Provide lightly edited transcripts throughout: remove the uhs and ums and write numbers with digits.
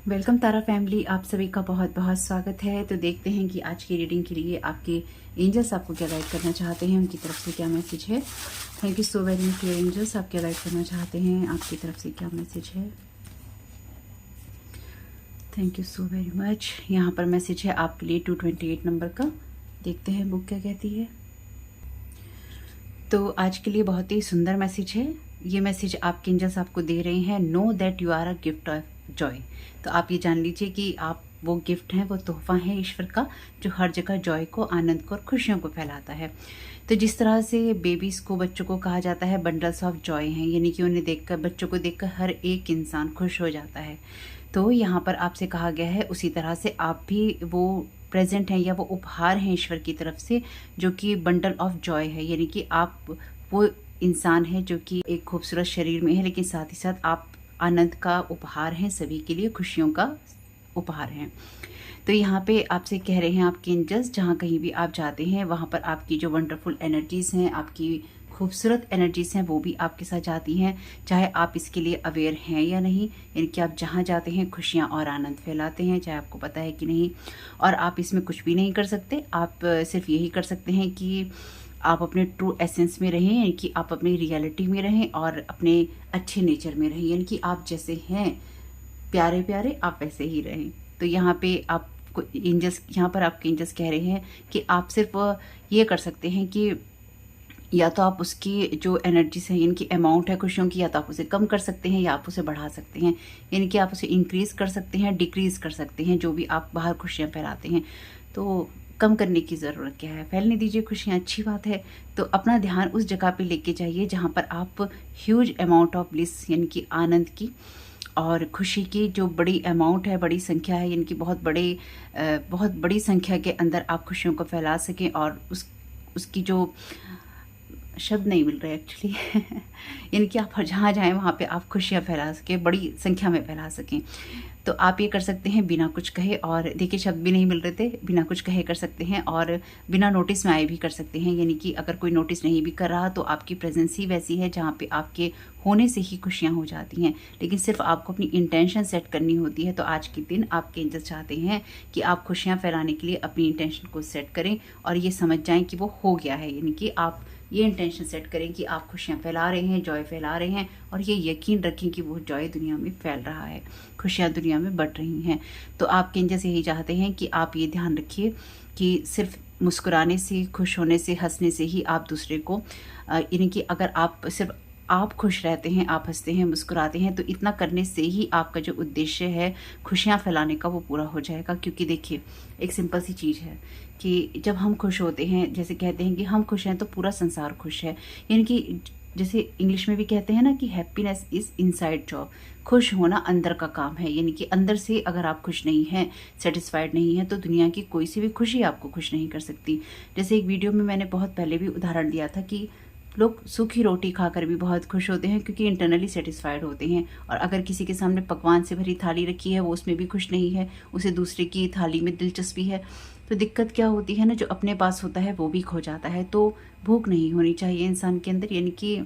Welcome तारा family, आप सभी का बहुत बहुत स्वागत है। तो देखते हैं कि आज की रीडिंग के लिए आपके एंजल्स आपको क्या गाइड करना चाहते हैं, उनकी तरफ से क्या मैसेज है। Thank you so very much dear angels, आप क्या गाइड करना चाहते हैं, आपकी तरफ से क्या मैसेज है। Thank you so very much. यहाँ पर मैसेज है आपके लिए 228 नंबर का। देखते हैं बुक क्या कहती है। तो आज के लिए बहुत ही सुंदर मैसेज है। ये मैसेज आपके एंजल्स आपको दे रहे हैं, know that you are a gift of joy. तो आप ये जान लीजिए कि आप वो गिफ्ट हैं, वो तोहफा है ईश्वर का, जो हर जगह जॉय को, आनंद को और खुशियों को फैलाता है। तो जिस तरह से बेबीज़ को, बच्चों को कहा जाता है बंडल्स ऑफ जॉय हैं, यानी कि उन्हें देखकर, बच्चों को देखकर हर एक इंसान खुश हो जाता है। तो यहाँ पर आपसे कहा गया है उसी तरह से आप भी वो प्रेजेंट हैं या वो उपहार हैं ईश्वर की तरफ से, जो कि बंडल ऑफ जॉय है। यानी कि आप वो इंसान हैं जो कि एक खूबसूरत शरीर में है, लेकिन साथ ही साथ आप आनंद का उपहार हैं, सभी के लिए खुशियों का उपहार हैं। तो यहाँ पे आपसे कह रहे हैं आपके एंजल्स, जहाँ कहीं भी आप जाते हैं वहाँ पर आपकी जो वंडरफुल एनर्जीज़ हैं, आपकी खूबसूरत एनर्जीज़ हैं, वो भी आपके साथ जाती हैं, चाहे आप इसके लिए अवेयर हैं या नहीं। यानी कि आप जहाँ जाते हैं खुशियाँ और आनंद फैलाते हैं, चाहे आपको पता है कि नहीं। और आप इसमें कुछ भी नहीं कर सकते, आप सिर्फ यही कर सकते हैं कि आप अपने ट्रू एसेंस में रहें, यानी कि आप अपनी रियलिटी में रहें और अपने अच्छे नेचर में रहें। यानी कि आप जैसे हैं प्यारे प्यारे, आप वैसे ही रहें। तो यहाँ पे आपको एंजल्स, यहाँ पर आपके एंजल्स कह रहे हैं कि आप सिर्फ ये कर सकते हैं कि या तो आप उसकी जो एनर्जीज है, यानी कि अमाउंट है खुशियों की, या तो आप उसे कम कर सकते हैं या आप उसे बढ़ा सकते हैं। यानी कि आप उसे इंक्रीज़ कर सकते हैं, डिक्रीज़ कर सकते हैं। जो भी आप बाहर खुशियाँ फैलाते हैं, तो कम करने की ज़रूरत क्या है, फैलने दीजिए खुशियाँ, अच्छी बात है। तो अपना ध्यान उस जगह पे लेके जाइए जहाँ पर आप ह्यूज अमाउंट ऑफ ब्लिस, यानी कि आनंद की और खुशी की जो बड़ी अमाउंट है, बड़ी संख्या है, यानी कि बहुत बड़ी संख्या के अंदर आप खुशियों को फैला सकें। और उसकी जो शब्द नहीं मिल रहे एक्चुअली यानी कि आप जहाँ जाएँ वहाँ पे आप खुशियाँ फैला सकें, बड़ी संख्या में फैला सकें। तो आप ये कर सकते हैं बिना कुछ कहे, और देखिए शब्द भी नहीं मिल रहे थे, बिना कुछ कहे कर सकते हैं, और बिना नोटिस में आए भी कर सकते हैं। यानी कि अगर कोई नोटिस नहीं भी कर रहा तो आपकी प्रेजेंस ही वैसी है जहाँ पे आपके होने से ही खुशियाँ हो जाती हैं। लेकिन सिर्फ आपको अपनी इंटेंशन सेट करनी होती है। तो आज के दिन आपके एंजल्स चाहते हैं कि आप खुशियाँ फैलाने के लिए अपनी इंटेंशन को सेट करें और ये समझ जाएं कि वो हो गया है। यानी कि आप ये इंटेंशन सेट करें कि आप खुशियाँ फैला रहे हैं, जॉय फैला रहे हैं, और ये यकीन रखें कि वो जॉय दुनिया में फैल रहा है, खुशियाँ दुनिया में बढ़ रही हैं। तो आपके एंजल्स यही चाहते हैं कि आप ये ध्यान रखिए कि सिर्फ मुस्कुराने से, खुश होने से, हंसने से ही आप दूसरे को, यानी कि अगर आप सिर्फ आप खुश रहते हैं, आप हंसते हैं, मुस्कुराते हैं, तो इतना करने से ही आपका जो उद्देश्य है खुशियाँ फैलाने का, वो पूरा हो जाएगा। क्योंकि देखिए एक सिंपल सी चीज़ है कि जब हम खुश होते हैं, जैसे कहते हैं कि हम खुश हैं तो पूरा संसार खुश है। यानी कि जैसे इंग्लिश में भी कहते हैं ना कि हैप्पीनेस इज़ इनसाइड जॉब, खुश होना अंदर का काम है। यानी कि अंदर से अगर आप खुश नहीं हैं, सेटिस्फाइड नहीं हैं, तो दुनिया की कोई सी भी खुशी आपको खुश नहीं कर सकती। जैसे एक वीडियो में मैंने बहुत पहले भी उदाहरण दिया था कि लोग सूखी रोटी खाकर भी बहुत खुश होते हैं क्योंकि इंटरनली सेटिस्फाइड होते हैं। और अगर किसी के सामने पकवान से भरी थाली रखी है, वो उसमें भी खुश नहीं है, उसे दूसरे की थाली में दिलचस्पी है, तो दिक्कत क्या होती है ना, जो अपने पास होता है वो भी खो जाता है। तो भूख नहीं होनी चाहिए इंसान के अंदर, यानी कि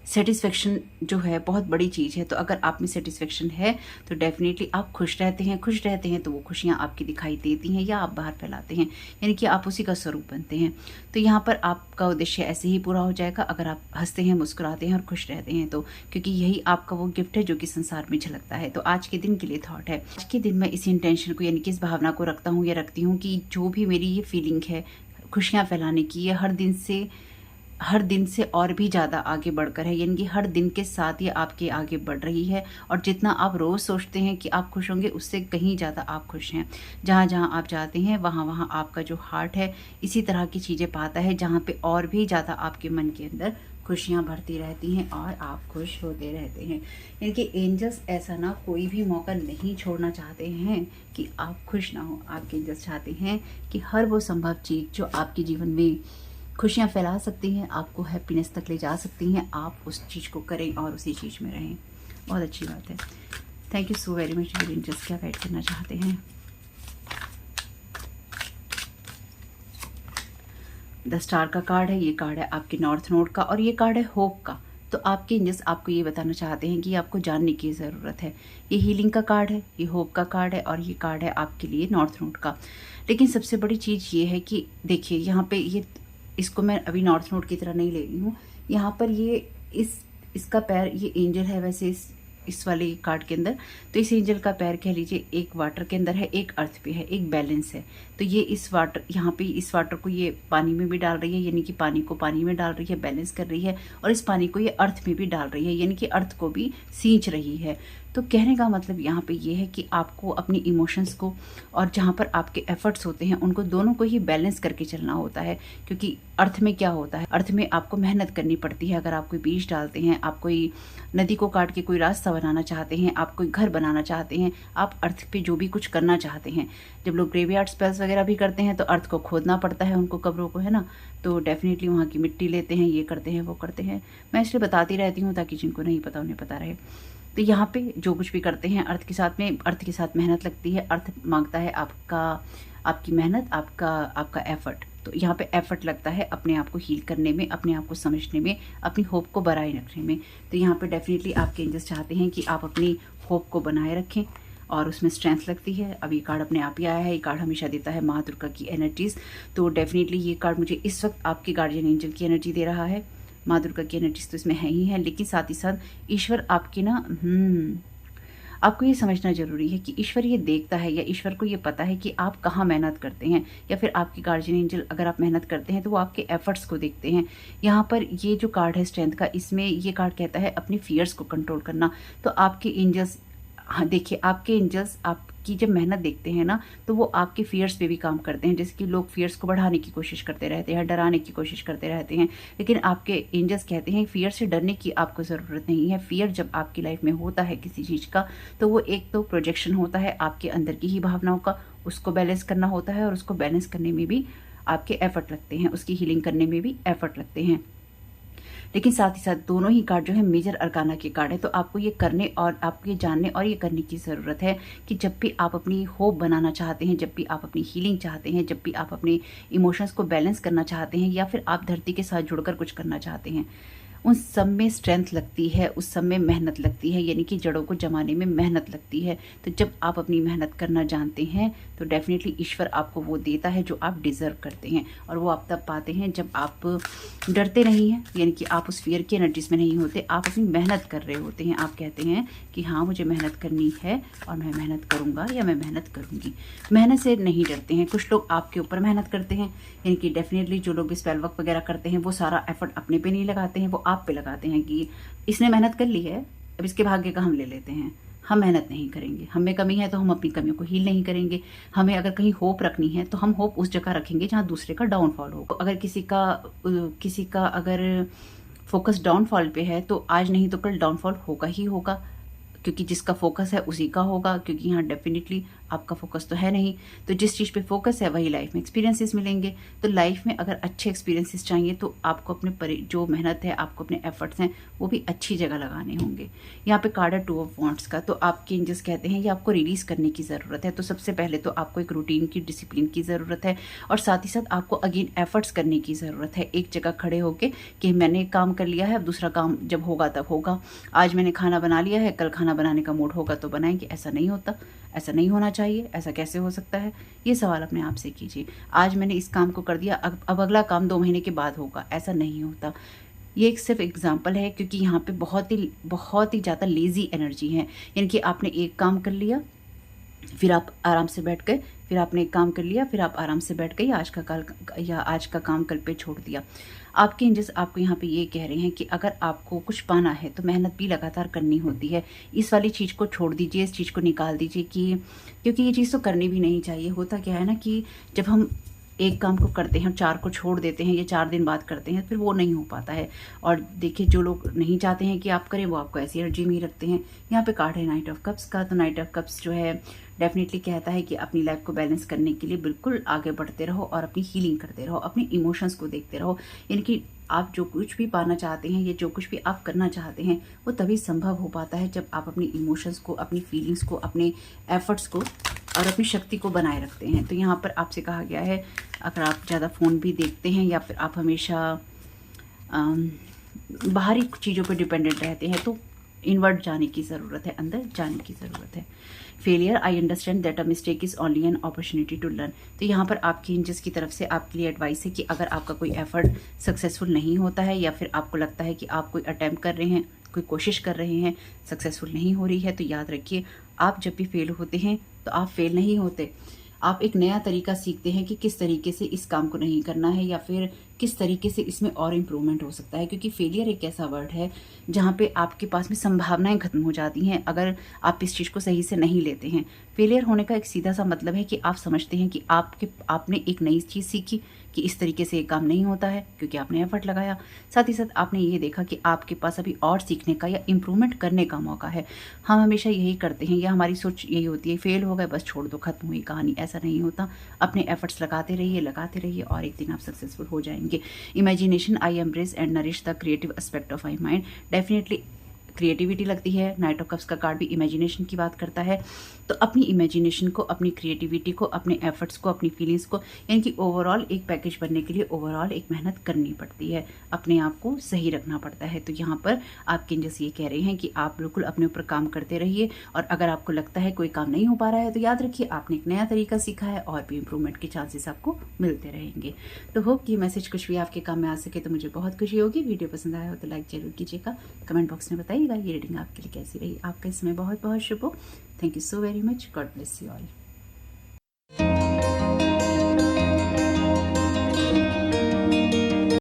सेटिस्फेक्शन जो है बहुत बड़ी चीज़ है। तो अगर आप में सेटिस्फेक्शन है तो डेफिनेटली आप खुश रहते हैं, खुश रहते हैं तो वो खुशियाँ आपकी दिखाई देती हैं या आप बाहर फैलाते हैं, यानी कि आप उसी का स्वरूप बनते हैं। तो यहाँ पर आपका उद्देश्य ऐसे ही पूरा हो जाएगा अगर आप हंसते हैं, मुस्कुराते हैं और खुश रहते हैं, तो क्योंकि यही आपका वो गिफ्ट है जो कि संसार में झलकता है। तो आज के दिन के लिए थॉट है, आज के दिन मैं इस इंटेंशन को, यानी कि इस भावना को रखता हूँ या रखती हूँ कि जो भी मेरी ये फीलिंग है खुशियाँ फैलाने की, ये हर दिन से और भी ज़्यादा आगे बढ़कर है। यानी कि हर दिन के साथ ये आपके आगे बढ़ रही है, और जितना आप रोज़ सोचते हैं कि आप खुश होंगे, उससे कहीं ज़्यादा आप खुश हैं। जहाँ जहाँ आप जाते हैं वहाँ वहाँ आपका जो हार्ट है इसी तरह की चीज़ें पाता है, जहाँ पे और भी ज़्यादा आपके मन के अंदर खुशियाँ भरती रहती हैं और आप खुश होते रहते हैं। यानी कि एंजल्स ऐसा ना कोई भी मौका नहीं छोड़ना चाहते हैं कि आप खुश ना हो। आपके एंजल्स चाहते हैं कि हर वो संभव चीज़ जो आपके जीवन में खुशियाँ फैला सकती हैं, आपको हैप्पीनेस तक ले जा सकती हैं, आप उस चीज़ को करें और उसी चीज़ में रहें। बहुत अच्छी बात है। Thank you so very much dear angels, क्या गाइड करना चाहते हैं। द स्टार का कार्ड है, ये कार्ड है आपके नॉर्थ नोड का, और ये कार्ड है होप का। तो आपके एंजल्स आपको ये बताना चाहते हैं कि आपको जानने की ज़रूरत है। ये हीलिंग का कार्ड है, ये होप का कार्ड है और ये कार्ड है आपके लिए नॉर्थ नोड का। लेकिन सबसे बड़ी चीज़ ये है कि देखिए यहाँ पे ये, इसको मैं अभी नॉर्थ नोड की तरह नहीं ले रही हूँ। यहाँ पर ये इसका पैर, ये एंजल है वैसे इस वाले कार्ड के अंदर, तो इस एंजल का पैर कह लीजिए एक वाटर के अंदर है, एक अर्थ पे है, एक बैलेंस है। तो ये इस वाटर, यहाँ पे इस वाटर को ये पानी में भी डाल रही है, यानी कि पानी को पानी में डाल रही है, बैलेंस कर रही है, और इस पानी को ये अर्थ में भी डाल रही है, यानी कि अर्थ को भी सींच रही है। तो कहने का मतलब यहाँ पे ये है कि आपको अपनी इमोशंस को और जहाँ पर आपके एफर्ट्स होते हैं उनको दोनों को ही बैलेंस करके चलना होता है। क्योंकि अर्थ में क्या होता है, अर्थ में आपको मेहनत करनी पड़ती है। अगर आप कोई बीज डालते हैं, आप कोई नदी को काट के कोई रास्ता बनाना चाहते हैं, आप कोई घर बनाना चाहते हैं, आप अर्थ पे जो भी कुछ करना चाहते हैं, जब लोग ग्रेवयार्ड स्पेल्स वगैरह भी करते हैं तो अर्थ को खोदना पड़ता है उनको, कब्रों को, है ना। तो डेफिनेटली वहाँ की मिट्टी लेते हैं, ये करते हैं, वो करते हैं। मैं इसलिए बताती रहती हूँ ताकि जिनको नहीं पता उन्हें पता रहे। तो यहाँ पे जो कुछ भी करते हैं अर्थ के साथ में, अर्थ के साथ मेहनत लगती है। अर्थ मांगता है आपकी मेहनत, आपका एफर्ट। तो यहाँ पे एफर्ट लगता है अपने आप को हील करने में, अपने आप को समझने में, अपनी होप को बनाए रखने में। तो यहाँ पे डेफिनेटली आपके एंजल्स चाहते हैं कि आप अपनी होप को बनाए रखें और उसमें स्ट्रेंथ लगती है। अब ये कार्ड अपने आप ही आया है, ये कार्ड हमेशा देता है माँ दुर्गा की एनर्जीज। तो डेफिनेटली ये कार्ड मुझे इस वक्त आपके गार्जियन एंजल की एनर्जी दे रहा है। माँ दुर्गा की एनर्जीज तो इसमें है ही है, लेकिन साथ ही साथ ईश्वर आपके ना आपको ये समझना जरूरी है कि ईश्वर ये देखता है, या ईश्वर को ये पता है कि आप कहाँ मेहनत करते हैं, या फिर आपकी गार्जियन एंजल अगर आप मेहनत करते हैं तो वो आपके एफर्ट्स को देखते हैं। यहाँ पर ये जो कार्ड है स्ट्रेंथ का, इसमें ये कार्ड कहता है अपनी फियर्स को कंट्रोल करना। तो आपके एंजल्स, हाँ देखिए, आपके एंजल्स आपकी जब मेहनत देखते हैं ना तो वो आपके फियर्स पे भी काम करते हैं। जैसे कि लोग फियर्स को बढ़ाने की कोशिश करते रहते हैं, डराने की कोशिश करते रहते हैं, लेकिन आपके एंजल्स कहते हैं फियर से डरने की आपको ज़रूरत नहीं है। फियर जब आपकी लाइफ में होता है किसी चीज़ का, तो वो एक तो प्रोजेक्शन होता है आपके अंदर की ही भावनाओं का, उसको बैलेंस करना होता है, और उसको बैलेंस करने में भी आपके एफर्ट लगते हैं, उसकी हीलिंग करने में भी एफर्ट लगते हैं। लेकिन साथ ही साथ दोनों ही कार्ड जो है मेजर अरकाना के कार्ड है। तो आपको ये करने और आपको ये जानने और ये करने की ज़रूरत है कि जब भी आप अपनी होप बनाना चाहते हैं, जब भी आप अपनी हीलिंग चाहते हैं, जब भी आप अपने इमोशंस को बैलेंस करना चाहते हैं, या फिर आप धरती के साथ जुड़कर कुछ करना चाहते हैं, उन सब में स्ट्रेंथ लगती है, उस सब में मेहनत लगती है, यानी कि जड़ों को जमाने में मेहनत लगती है। तो जब आप अपनी मेहनत करना जानते हैं तो डेफिनेटली ईश्वर आपको वो देता है जो आप डिज़र्व करते हैं, और वो आप तब पाते हैं जब आप डरते नहीं हैं, यानी कि आप उस फियर की एनर्जीज में नहीं होते, आप अपनी मेहनत कर रहे होते हैं। आप कहते हैं कि हाँ मुझे मेहनत करनी है और मैं मेहनत करूँगा या मैं मेहनत करूँगी। मेहनत से नहीं डरते हैं। कुछ लोग आपके ऊपर मेहनत करते हैं, यानी कि डेफिनेटली जो लोग स्पेल वर्क वगैरह करते हैं वो सारा एफर्ट अपने पे नहीं लगाते हैं, वो आप पे लगाते हैं कि इसने मेहनत कर ली है, अब इसके भाग्य का हम ले लेते हैं, हम मेहनत नहीं करेंगे। हम में कमी है तो हम अपनी कमियों को हील नहीं करेंगे। हमें अगर कहीं होप रखनी है तो हम होप उस जगह रखेंगे जहाँ दूसरे का डाउनफॉल हो। अगर किसी का अगर फोकस डाउनफॉल पे है तो आज नहीं तो कल डाउनफॉल होगा ही होगा, क्योंकि जिसका फोकस है उसी का होगा। क्योंकि यहाँ डेफिनेटली आपका फोकस तो है नहीं, तो जिस चीज़ पे फोकस है वही लाइफ में एक्सपीरियंसेस मिलेंगे। तो लाइफ में अगर अच्छे एक्सपीरियंसेस चाहिए तो आपको अपने जो मेहनत है, आपको अपने एफर्ट्स हैं वो भी अच्छी जगह लगाने होंगे। यहाँ पे कार्ड है 2 ऑफ वॉन्ड्स का। तो आपके एंजल्स कहते हैं ये आपको रिलीज़ करने की ज़रूरत है। तो सबसे पहले तो आपको एक रूटीन की, डिसिप्लिन की ज़रूरत है, और साथ ही साथ आपको अगेन एफर्ट्स करने की ज़रूरत है। एक जगह खड़े होके कि मैंने एक काम कर लिया है, अब दूसरा काम जब होगा तब होगा। आज मैंने खाना बना लिया है, कल खाना बनाने का मूड होगा तो बनाएंगे। ऐसा नहीं होता, ऐसा नहीं होना चाहिए। ऐसा कैसे हो सकता है? ये सवाल अपने आप से कीजिए। आज मैंने इस काम को कर दिया, अब अगला काम 2 महीने के बाद होगा, ऐसा नहीं होता। ये एक सिर्फ एग्जाम्पल है, क्योंकि यहाँ पे बहुत ही ज़्यादा लेज़ी एनर्जी है। यानी कि आपने एक काम कर लिया, फिर आप आराम से बैठ गए, फिर आपने एक काम कर लिया, फिर आप आराम से बैठ गए, आज का काम कल पे छोड़ दिया। आपके एंजल्स आपको यहाँ पे ये कह रहे हैं कि अगर आपको कुछ पाना है तो मेहनत भी लगातार करनी होती है। इस वाली चीज़ को छोड़ दीजिए, इस चीज़ को निकाल दीजिए क्योंकि ये चीज़ तो करनी भी नहीं चाहिए। होता क्या है ना कि जब हम एक काम को करते हैं और 4 को छोड़ देते हैं या 4 दिन बाद करते हैं, फिर वो नहीं हो पाता है। और देखिए, जो लोग नहीं चाहते हैं कि आप करें वो आपको ऐसी एनर्जी में ही रखते हैं। यहाँ पे कार्ड है नाइट ऑफ कप्स का। तो नाइट ऑफ कप्स जो है डेफिनेटली कहता है कि अपनी लाइफ को बैलेंस करने के लिए बिल्कुल आगे बढ़ते रहो और अपनी हीलिंग करते रहो, अपने इमोशंस को देखते रहो। यानी कि आप जो कुछ भी पाना चाहते हैं या जो कुछ भी आप करना चाहते हैं वो तभी संभव हो पाता है जब आप अपनी इमोशंस को, अपनी फीलिंग्स को, अपने एफर्ट्स को और अपनी शक्ति को बनाए रखते हैं। तो यहाँ पर आपसे कहा गया है, अगर आप ज़्यादा फ़ोन भी देखते हैं या फिर आप हमेशा बाहरी चीज़ों पर डिपेंडेंट रहते हैं, तो इनवर्ट जाने की ज़रूरत है, अंदर जाने की ज़रूरत है। Failure, I understand that a mistake is only an opportunity to learn. तो यहाँ पर आपकी एंजल्स की तरफ से आपके लिए एडवाइस है कि अगर आपका कोई एफर्ट सक्सेसफुल नहीं होता है या फिर आपको लगता है कि आप कोई अटैम्प्ट कर रहे हैं, कोई कोशिश कर रहे हैं, सक्सेसफुल नहीं हो रही है, तो याद रखिए आप जब भी फेल होते हैं तो आप फेल नहीं होते, आप एक नया तरीका सीखते हैं कि किस तरीके से इस काम को नहीं करना है या फिर किस तरीके से इसमें और इम्प्रूवमेंट हो सकता है। क्योंकि फेलियर एक ऐसा वर्ड है जहाँ पे आपके पास में संभावनाएं खत्म हो जाती हैं अगर आप इस चीज़ को सही से नहीं लेते हैं। फेलियर होने का एक सीधा सा मतलब है कि आप समझते हैं कि आपने एक नई चीज़ सीखी कि इस तरीके से ये काम नहीं होता है क्योंकि आपने एफर्ट लगाया। साथ ही साथ आपने ये देखा कि आपके पास अभी और सीखने का या इम्प्रूवमेंट करने का मौका है। हम हमेशा यही करते हैं या हमारी सोच यही होती है, फेल हो गए बस छोड़ दो, खत्म हुई कहानी। ऐसा नहीं होता, अपने एफर्ट्स लगाते रहिए और एक दिन आप सक्सेसफुल हो जाएंगे। Imagination, I embrace and nourish the creative aspect of my mind. Definitely creativity लगती है। नाइट ऑफ कप्स का कार्ड भी इमेजिनेशन की बात करता है। तो अपनी इमेजिनेशन को, अपनी क्रिएटिविटी को, अपने एफर्ट्स को, अपनी फीलिंग्स को, यानी कि ओवरऑल एक पैकेज बनने के लिए ओवरऑल एक मेहनत करनी पड़ती है, अपने आप को सही रखना पड़ता है। तो यहाँ पर आपके एंजल्स ये कह रहे हैं कि आप बिल्कुल अपने ऊपर काम करते रहिए और अगर आपको लगता है कोई काम नहीं हो पा रहा है तो याद रखिए आपने एक नया तरीका सीखा है और भी इंप्रूवमेंट के चांसेस आपको मिलते रहेंगे। तो होप कि मैसेज कुछ भी आपके काम में आ सके तो मुझे बहुत खुशी होगी। वीडियो पसंद आया हो तो लाइक जरूर कीजिएगा, कमेंट बॉक्स में बताइएगा ये रीडिंग आपके लिए कैसी रही। आपका इसमें बहुत बहुत शुभ हो। Thank you so very much. God bless you all.